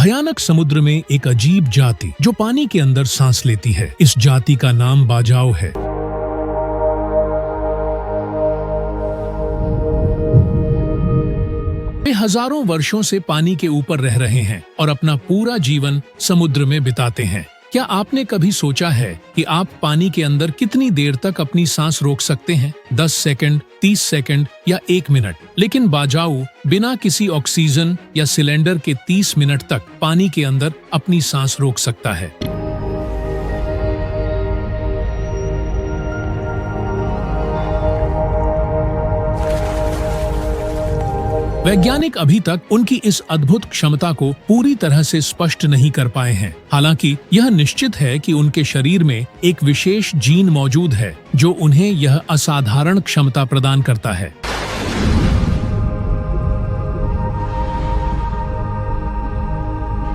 भयानक समुद्र में एक अजीब जाति जो पानी के अंदर सांस लेती है। इस जाति का नाम बाजाओ है। वे हजारों वर्षों से पानी के ऊपर रह रहे हैं और अपना पूरा जीवन समुद्र में बिताते हैं। क्या आपने कभी सोचा है कि आप पानी के अंदर कितनी देर तक अपनी सांस रोक सकते हैं? 10 सेकंड, 30 सेकंड या 1 मिनट। लेकिन बाजाऊ बिना किसी ऑक्सीजन या सिलेंडर के 30 मिनट तक पानी के अंदर अपनी सांस रोक सकता है। वैज्ञानिक अभी तक उनकी इस अद्भुत क्षमता को पूरी तरह से स्पष्ट नहीं कर पाए हैं। हालांकि यह निश्चित है कि उनके शरीर में एक विशेष जीन मौजूद है जो उन्हें यह असाधारण क्षमता प्रदान करता है।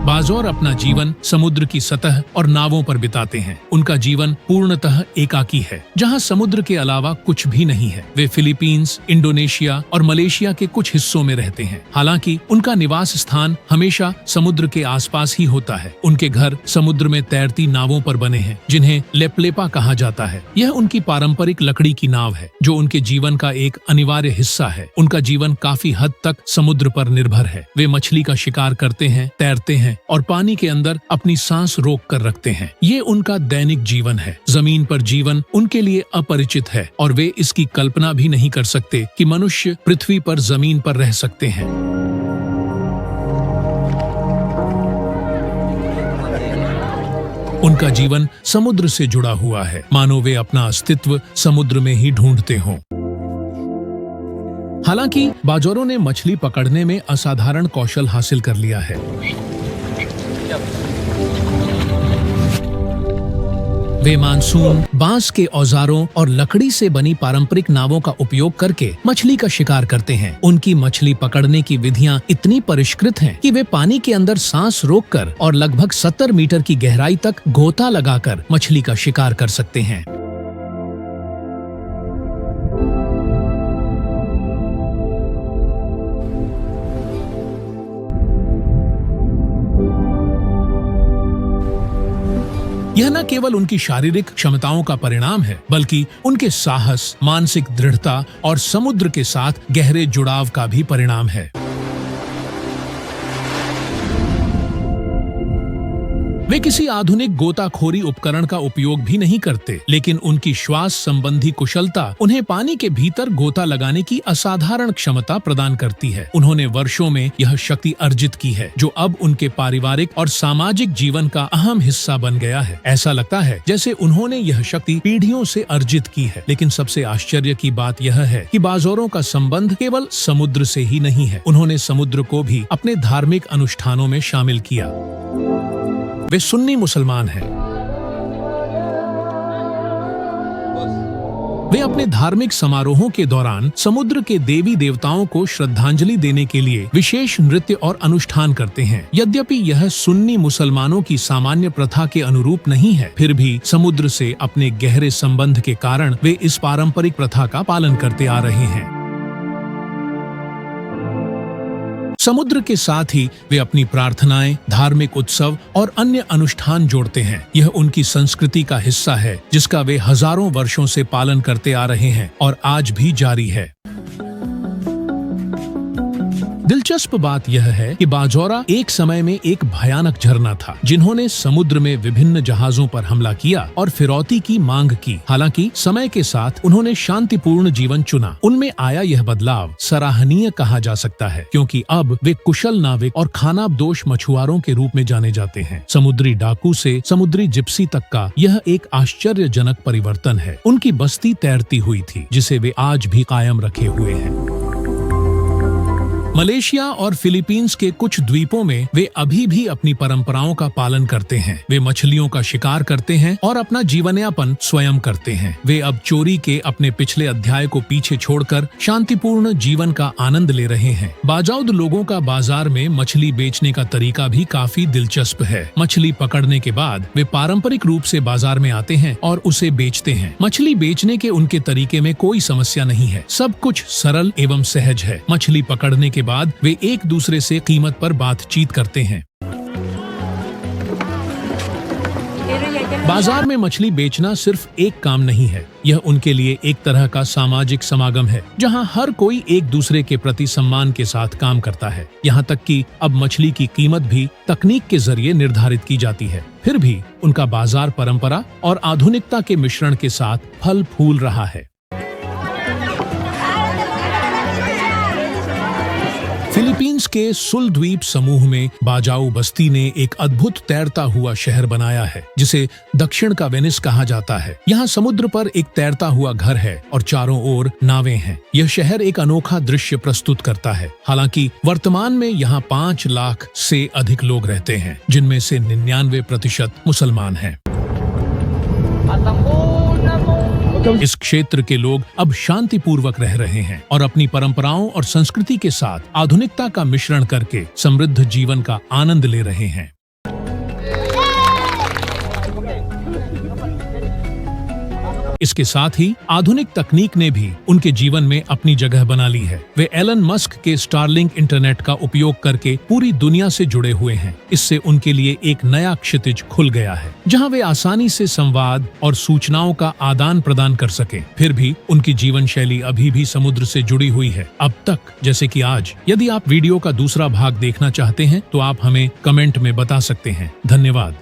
बाजौर अपना जीवन समुद्र की सतह और नावों पर बिताते हैं। उनका जीवन पूर्णतः एकाकी है, जहां समुद्र के अलावा कुछ भी नहीं है। वे फिलीपींस, इंडोनेशिया और मलेशिया के कुछ हिस्सों में रहते हैं। हालांकि उनका निवास स्थान हमेशा समुद्र के आसपास ही होता है। उनके घर समुद्र में तैरती नावों पर बने हैं, जिन्हें लेपलेपा कहा जाता है। यह उनकी पारंपरिक लकड़ी की नाव है, जो उनके जीवन का एक अनिवार्य हिस्सा है। उनका जीवन काफी हद तक समुद्र पर निर्भर है। वे मछली का शिकार करते हैं, तैरते हैं और पानी के अंदर अपनी सांस रोक कर रखते हैं। ये उनका दैनिक जीवन है। जमीन पर जीवन उनके लिए अपरिचित है और वे इसकी कल्पना भी नहीं कर सकते कि मनुष्य पृथ्वी पर जमीन पर रह सकते हैं। उनका जीवन समुद्र से जुड़ा हुआ है, मानो वे अपना अस्तित्व समुद्र में ही ढूंढते हों। हालांकि बाजौरों ने मछली पकड़ने में असाधारण कौशल हासिल कर लिया है। वे मानसून, बांस के औजारों और लकड़ी से बनी पारंपरिक नावों का उपयोग करके मछली का शिकार करते हैं। उनकी मछली पकड़ने की विधियां इतनी परिष्कृत हैं कि वे पानी के अंदर सांस रोककर और लगभग 70 मीटर की गहराई तक गोता लगाकर मछली का शिकार कर सकते हैं। यह न केवल उनकी शारीरिक क्षमताओं का परिणाम है, बल्कि उनके साहस, मानसिक दृढ़ता और समुद्र के साथ गहरे जुड़ाव का भी परिणाम है। वे किसी आधुनिक गोताखोरी उपकरण का उपयोग भी नहीं करते, लेकिन उनकी श्वास संबंधी कुशलता उन्हें पानी के भीतर गोता लगाने की असाधारण क्षमता प्रदान करती है। उन्होंने वर्षों में यह शक्ति अर्जित की है, जो अब उनके पारिवारिक और सामाजिक जीवन का अहम हिस्सा बन गया है। ऐसा लगता है जैसे उन्होंने यह शक्ति पीढ़ियों से अर्जित की है। लेकिन सबसे आश्चर्य की बात यह है कि बाजौरों का संबंध केवल समुद्र से ही नहीं है। उन्होंने समुद्र को भी अपने धार्मिक अनुष्ठानों में शामिल किया। वे सुन्नी मुसलमान हैं। वे अपने धार्मिक समारोहों के दौरान समुद्र के देवी देवताओं को श्रद्धांजलि देने के लिए विशेष नृत्य और अनुष्ठान करते हैं। यद्यपि यह सुन्नी मुसलमानों की सामान्य प्रथा के अनुरूप नहीं है, फिर भी समुद्र से अपने गहरे संबंध के कारण वे इस पारंपरिक प्रथा का पालन करते आ रहे हैं। समुद्र के साथ ही वे अपनी प्रार्थनाएं, धार्मिक उत्सव और अन्य अनुष्ठान जोड़ते हैं। यह उनकी संस्कृति का हिस्सा है, जिसका वे हजारों वर्षों से पालन करते आ रहे हैं और आज भी जारी है। दिलचस्प बात यह है कि बाजौरा एक समय में एक भयानक झरना था, जिन्होंने समुद्र में विभिन्न जहाजों पर हमला किया और फिरौती की मांग की। हालांकि समय के साथ उन्होंने शांतिपूर्ण जीवन चुना। उनमें आया यह बदलाव सराहनीय कहा जा सकता है, क्योंकि अब वे कुशल नाविक और खानाबदोश मछुआरों के रूप में जाने जाते हैं। समुद्री डाकू से समुद्री जिप्सी तक का यह एक आश्चर्यजनक परिवर्तन है। उनकी बस्ती तैरती हुई थी, जिसे वे आज भी कायम रखे हुए हैं। मलेशिया और फिलीपींस के कुछ द्वीपों में वे अभी भी अपनी परंपराओं का पालन करते हैं। वे मछलियों का शिकार करते हैं और अपना जीवनयापन स्वयं करते हैं। वे अब चोरी के अपने पिछले अध्याय को पीछे छोड़कर शांतिपूर्ण जीवन का आनंद ले रहे हैं। बाजाउद लोगों का बाजार में मछली बेचने का तरीका भी काफी दिलचस्प है। मछली पकड़ने के बाद वे पारंपरिक रूप से बाजार में आते हैं और उसे बेचते हैं। मछली बेचने के उनके तरीके में कोई समस्या नहीं है, सब कुछ सरल एवं सहज है। मछली पकड़ने के बाद वे एक दूसरे से कीमत पर बातचीत करते हैं। बाजार में मछली बेचना सिर्फ एक काम नहीं है, यह उनके लिए एक तरह का सामाजिक समागम है, जहां हर कोई एक दूसरे के प्रति सम्मान के साथ काम करता है। यहाँ तक कि अब मछली की कीमत भी तकनीक के जरिए निर्धारित की जाती है। फिर भी उनका बाजार परंपरा और आधुनिकता के मिश्रण के साथ फल फूल रहा है। फिलीपींस के सुल द्वीप समूह में बाजाऊ बस्ती ने एक अद्भुत तैरता हुआ शहर बनाया है, जिसे दक्षिण का वेनिस कहा जाता है। यहाँ समुद्र पर एक तैरता हुआ घर है और चारों ओर नावें हैं। यह शहर एक अनोखा दृश्य प्रस्तुत करता है। हालांकि वर्तमान में यहाँ 5 लाख से अधिक लोग रहते हैं, जिनमें से 99% मुसलमान हैं। इस क्षेत्र के लोग अब शांतिपूर्वक रह रहे हैं और अपनी परंपराओं और संस्कृति के साथ आधुनिकता का मिश्रण करके समृद्ध जीवन का आनंद ले रहे हैं। इसके साथ ही आधुनिक तकनीक ने भी उनके जीवन में अपनी जगह बना ली है। वे एलन मस्क के स्टारलिंक इंटरनेट का उपयोग करके पूरी दुनिया से जुड़े हुए हैं। इससे उनके लिए एक नया क्षितिज खुल गया है, जहां वे आसानी से संवाद और सूचनाओं का आदान प्रदान कर सके। फिर भी उनकी जीवन शैली अभी भी समुद्र से जुड़ी हुई है, अब तक जैसे कि आज। यदि आप वीडियो का दूसरा भाग देखना चाहते हैं तो आप हमें कमेंट में बता सकते हैं। धन्यवाद।